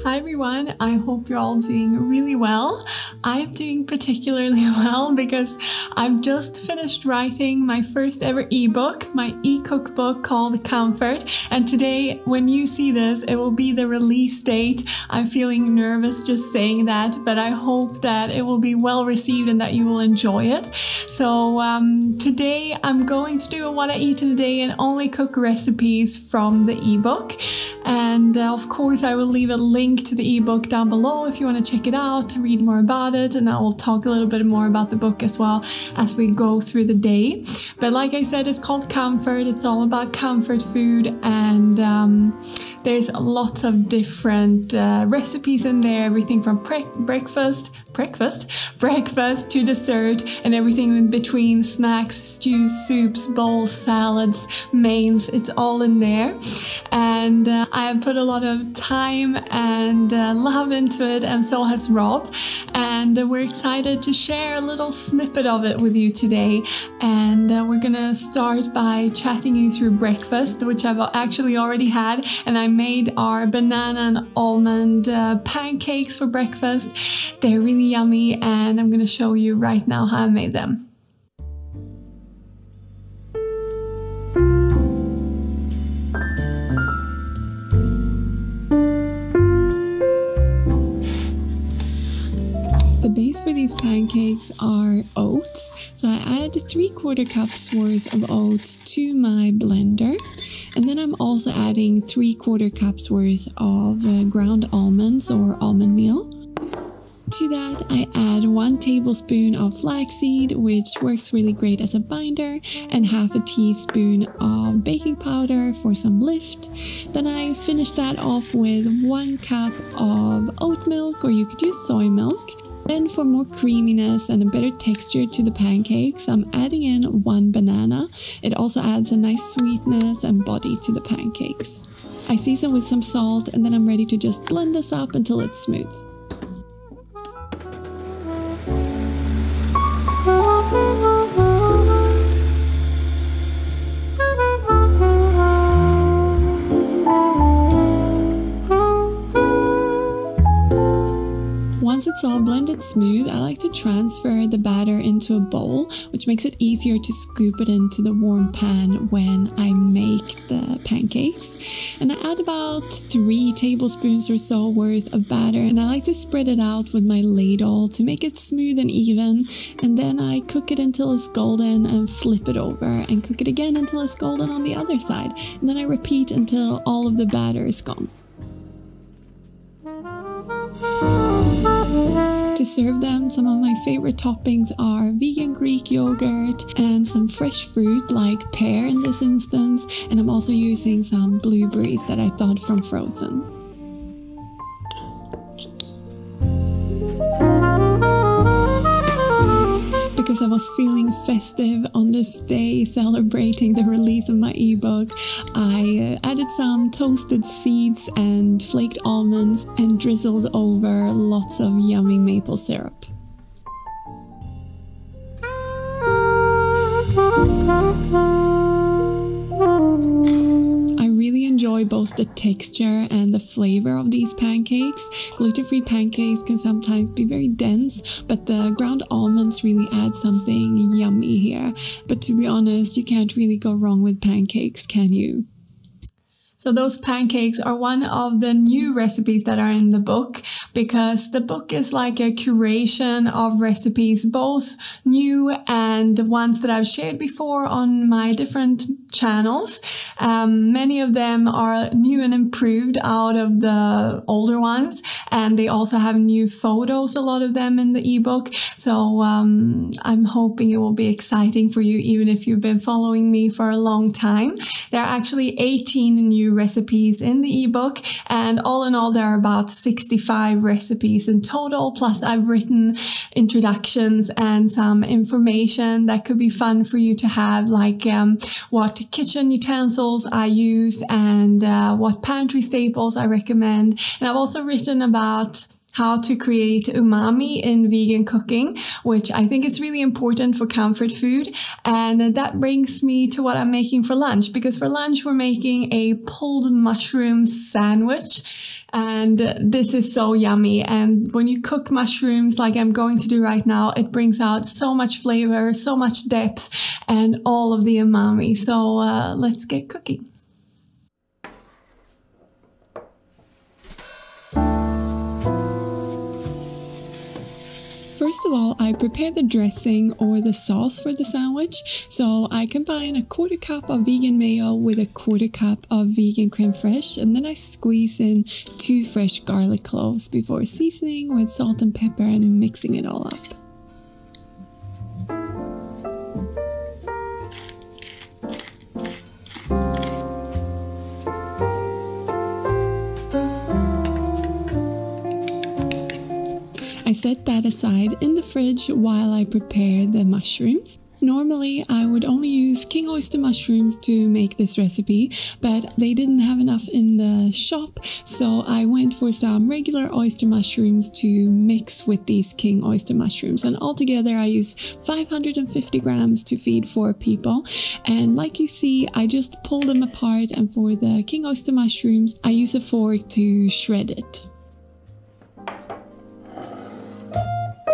Hi everyone, I hope you're all doing really well. I'm doing particularly well because I've just finished writing my first ever ebook, my e-cookbook called Comfort. And today, when you see this, it will be the release date. I'm feeling nervous just saying that, but I hope that it will be well received and that you will enjoy it. So today I'm going to do a what I eat in a day and only cook recipes from the ebook. And of course I will leave a link to the ebook down below if you want to check it out, read more about it, and I will talk a little bit more about the book as well as we go through the day. But like I said, it's called Comfort. It's all about comfort food, and there's lots of different recipes in there, everything from breakfast to dessert, and everything in between: snacks, stews, soups, bowls, salads, mains. It's all in there, and I have put a lot of time and love into it, and so has Rob, and we're excited to share a little snippet of it with you today. And we're gonna start by chatting you through breakfast, which I've actually already had, and I made our banana and almond pancakes for breakfast. They're really yummy, and I'm going to show you right now how I made them. The base for these pancakes are oats, so I add 3/4 cups worth of oats to my blender, and then I'm also adding 3/4 cups worth of ground almonds or almond meal. To that, I add 1 tablespoon of flaxseed, which works really great as a binder, and 1/2 teaspoon of baking powder for some lift. Then I finish that off with 1 cup of oat milk, or you could use soy milk. Then for more creaminess and a better texture to the pancakes, I'm adding in 1 banana. It also adds a nice sweetness and body to the pancakes. I season with some salt, and then I'm ready to just blend this up until it's smooth. Once it's all blended smooth, I like to transfer the batter into a bowl, which makes it easier to scoop it into the warm pan when I make the pancakes. And I add about 3 tablespoons or so worth of batter, and I like to spread it out with my ladle to make it smooth and even. And then I cook it until it's golden and flip it over and cook it again until it's golden on the other side. And then I repeat until all of the batter is gone. To serve them, some of my favorite toppings are vegan Greek yogurt and some fresh fruit like pear in this instance, and I'm also using some blueberries that I thawed from frozen. Because I was feeling festive on this day, celebrating the release of my ebook, I added some toasted seeds and flaked almonds and drizzled over lots of yummy maple syrup. Enjoy both the texture and the flavor of these pancakes. Gluten-free pancakes can sometimes be very dense, but the ground almonds really add something yummy here. But to be honest, you can't really go wrong with pancakes, can you? So those pancakes are one of the new recipes that are in the book, because the book is like a curation of recipes, both new and ones that I've shared before on my different channels. Many of them are new and improved out of the older ones, and they also have new photos, a lot of them in the ebook. So I'm hoping it will be exciting for you, even if you've been following me for a long time. There are actually 18 new recipes in the ebook, and all in all there are about 65 recipes in total, plus I've written introductions and some information that could be fun for you to have, like what kitchen utensils I use and what pantry staples I recommend. And I've also written about how to create umami in vegan cooking, which I think is really important for comfort food. And that brings me to what I'm making for lunch, because for lunch we're making a pulled mushroom sandwich. And this is so yummy. And when you cook mushrooms like I'm going to do right now, it brings out so much flavor, so much depth, and all of the umami. So let's get cooking. First of all, I prepare the dressing or the sauce for the sandwich. So I combine a 1/4 cup of vegan mayo with a 1/4 cup of vegan creme fraiche, and then I squeeze in 2 fresh garlic cloves before seasoning with salt and pepper and mixing it all up. I set that aside in the fridge while I prepare the mushrooms. Normally, I would only use king oyster mushrooms to make this recipe, but they didn't have enough in the shop, so I went for some regular oyster mushrooms to mix with these king oyster mushrooms. And altogether, I use 550 grams to feed 4 people. And like you see, I just pull them apart, and for the king oyster mushrooms, I use a fork to shred it.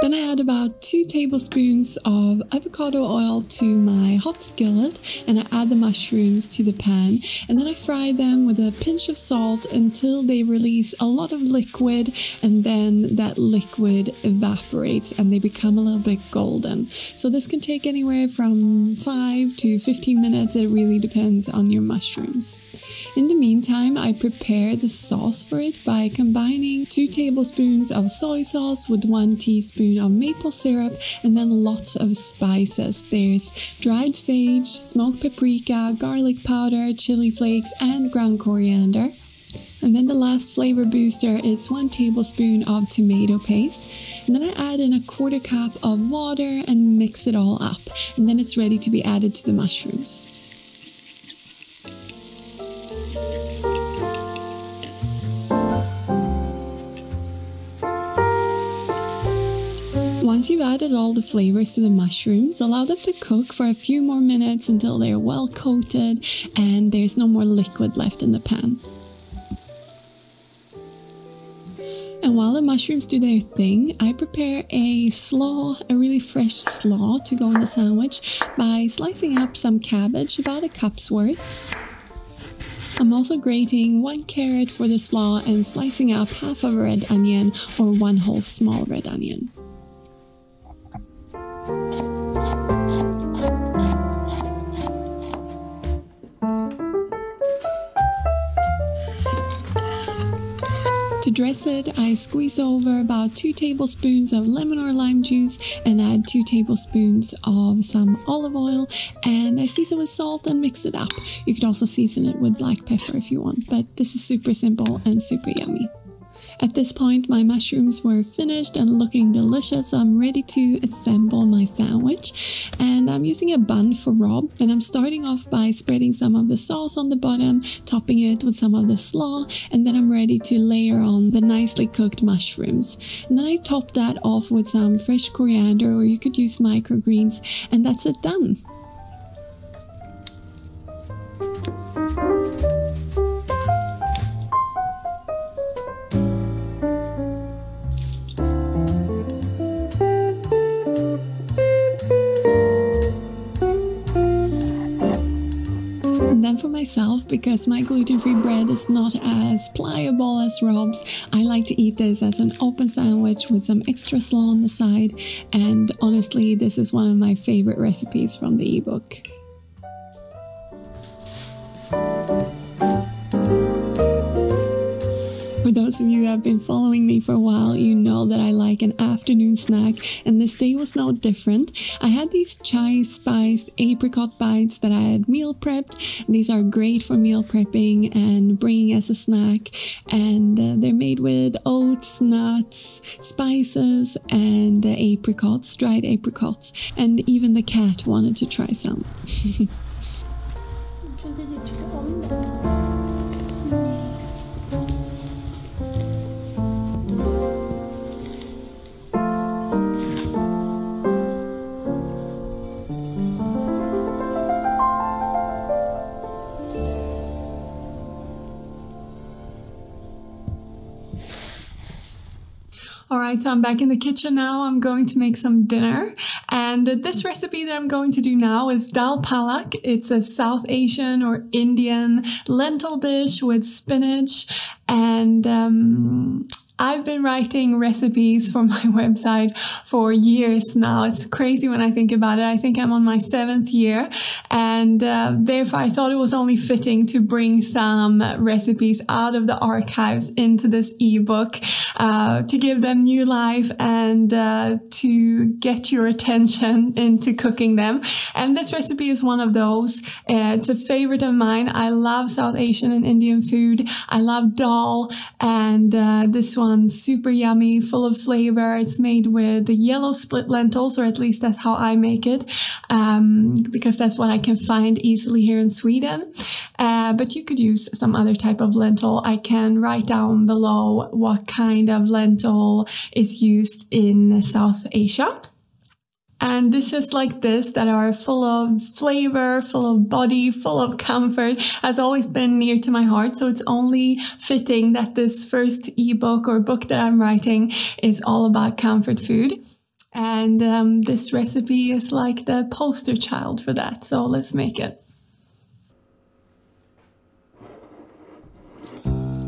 Then I add about 2 tablespoons of avocado oil to my hot skillet, and I add the mushrooms to the pan, and then I fry them with a pinch of salt until they release a lot of liquid, and then that liquid evaporates and they become a little bit golden. So this can take anywhere from 5 to 15 minutes, it really depends on your mushrooms. In the meantime, I prepare the sauce for it by combining 2 tablespoons of soy sauce with 1 teaspoon of maple syrup, and then lots of spices. There's dried sage, smoked paprika, garlic powder, chili flakes, and ground coriander. And then the last flavor booster is 1 tablespoon of tomato paste. And then I add in a 1/4 cup of water and mix it all up. And then it's ready to be added to the mushrooms. Once you've added all the flavors to the mushrooms, allow them to cook for a few more minutes until they're well coated and there's no more liquid left in the pan. And while the mushrooms do their thing, I prepare a slaw, a really fresh slaw to go in the sandwich by slicing up some cabbage, about a cup's worth. I'm also grating 1 carrot for the slaw and slicing up half of a red onion or 1 whole small red onion. To dress it, I squeeze over about 2 tablespoons of lemon or lime juice and add 2 tablespoons of some olive oil, and I season with salt and mix it up. You could also season it with black pepper if you want, but this is super simple and super yummy. At this point, my mushrooms were finished and looking delicious, so I'm ready to assemble my sandwich. And I'm using a bun for Rob, and I'm starting off by spreading some of the sauce on the bottom, topping it with some of the slaw, and then I'm ready to layer on the nicely cooked mushrooms. And then I top that off with some fresh coriander, or you could use microgreens, and that's it done. Then for myself, because my gluten-free bread is not as pliable as Rob's, I like to eat this as an open sandwich with some extra slaw on the side, and honestly, this is one of my favorite recipes from the ebook. For those of you who have been following me for a while, you know that I like an afternoon snack, and this day was no different. I had these chai-spiced apricot bites that I had meal prepped. These are great for meal prepping and bringing as a snack, and they're made with oats, nuts, spices, and apricots, dried apricots, and even the cat wanted to try some. All right, so I'm back in the kitchen now. I'm going to make some dinner. And this recipe that I'm going to do now is Dal Palak. It's a South Asian or Indian lentil dish with spinach. And I've been writing recipes for my website for years now. It's crazy when I think about it. I think I'm on my 7th year, and therefore I thought it was only fitting to bring some recipes out of the archives into this ebook to give them new life and to get your attention into cooking them. And this recipe is one of those. It's a favorite of mine. I love South Asian and Indian food. I love dal, and this one's super yummy, full of flavor. It's made with the yellow split lentils, or at least that's how I make it, because that's what I can find easily here in Sweden. But you could use some other type of lentil. I can write down below what kind of lentil is used in South Asia. And dishes like this that are full of flavor, full of body, full of comfort has always been near to my heart. So it's only fitting that this first ebook or book that I'm writing is all about comfort food. And this recipe is like the poster child for that. So let's make it.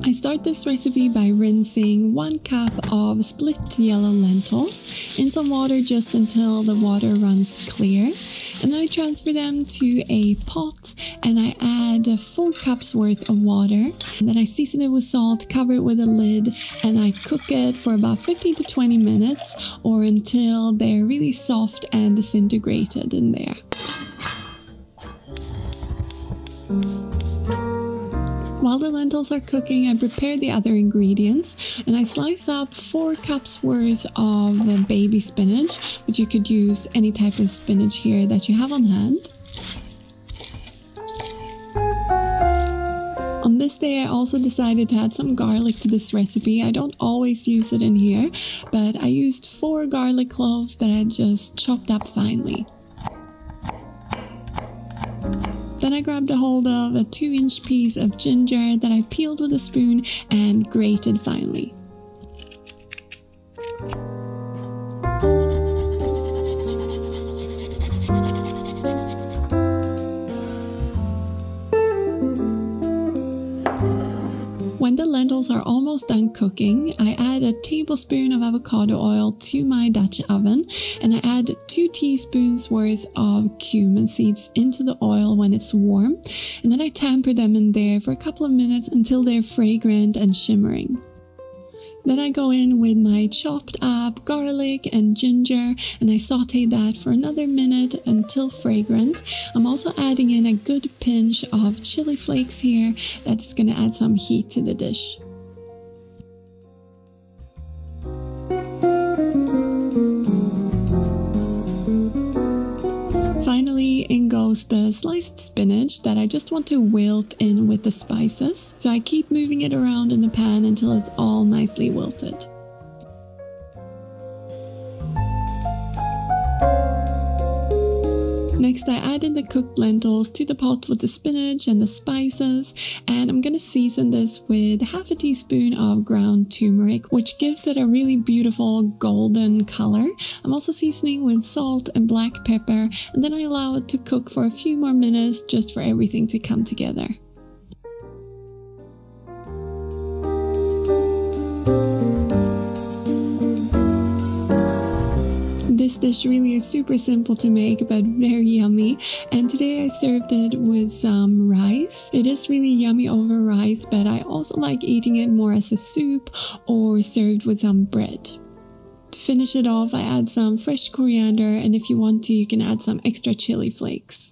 I start this recipe by rinsing 1 cup of split yellow lentils in some water just until the water runs clear. And then I transfer them to a pot and I add 4 cups worth of water. And then I season it with salt, cover it with a lid, and I cook it for about 15 to 20 minutes or until they're really soft and disintegrated in there. While the lentils are cooking, I prepare the other ingredients and I slice up 4 cups worth of baby spinach, but you could use any type of spinach here that you have on hand. On this day, I also decided to add some garlic to this recipe. I don't always use it in here, but I used 4 garlic cloves that I just chopped up finely. Then I grabbed a hold of a 2-inch piece of ginger that I peeled with a spoon and grated finely. When the lentils are almost done cooking, I add a tablespoon of avocado oil to my Dutch oven and I add 2 teaspoons worth of cumin seeds into the oil when it's warm, and then I tamper them in there for a couple of minutes until they're fragrant and shimmering. Then I go in with my chopped up garlic and ginger and I saute that for another minute until fragrant. I'm also adding in a good pinch of chili flakes here that's going to add some heat to the dish. Finally, in goes the sliced spinach that I just want to wilt in with the spices. So I keep moving it around in the pan until it's all nicely wilted. Next, I add in the cooked lentils to the pot with the spinach and the spices, and I'm going to season this with half a teaspoon of ground turmeric, which gives it a really beautiful golden color. I'm also seasoning with salt and black pepper, and then I allow it to cook for a few more minutes just for everything to come together. This dish really is super simple to make but very yummy, and today I served it with some rice. It is really yummy over rice, but I also like eating it more as a soup or served with some bread. To finish it off, I add some fresh coriander, and if you want to, you can add some extra chili flakes.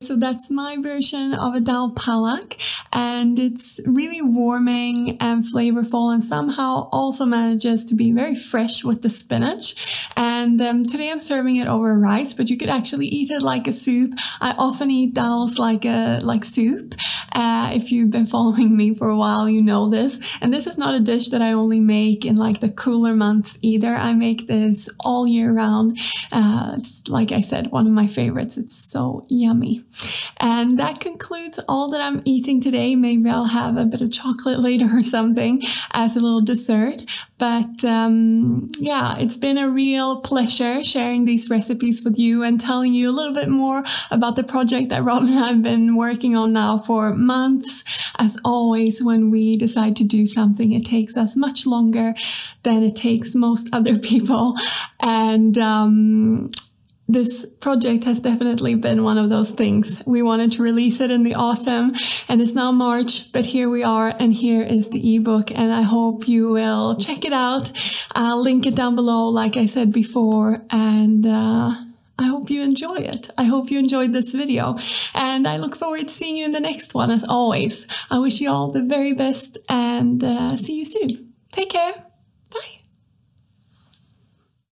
So that's my version of a Dal Palak, and it's really warming and flavorful and somehow also manages to be very fresh with the spinach. And And today I'm serving it over rice, but you could actually eat it like a soup. I often eat dals like soup. If you've been following me for a while, you know this. And this is not a dish that I only make in like the cooler months either. I make this all year round. It's, like I said, one of my favorites. It's so yummy. And that concludes all that I'm eating today. Maybe I'll have a bit of chocolate later or something as a little dessert. But yeah, it's been a real pleasure sharing these recipes with you and telling you a little bit more about the project that Rob and I have been working on now for months. As always, when we decide to do something, it takes us much longer than it takes most other people. And this project has definitely been one of those things. We wanted to release it in the autumn, and it's now March, but here we are, and here is the ebook, and I hope you will check it out. I'll link it down below, like I said before, and I hope you enjoy it. I hope you enjoyed this video, and I look forward to seeing you in the next one, as always. I wish you all the very best, and see you soon. Take care.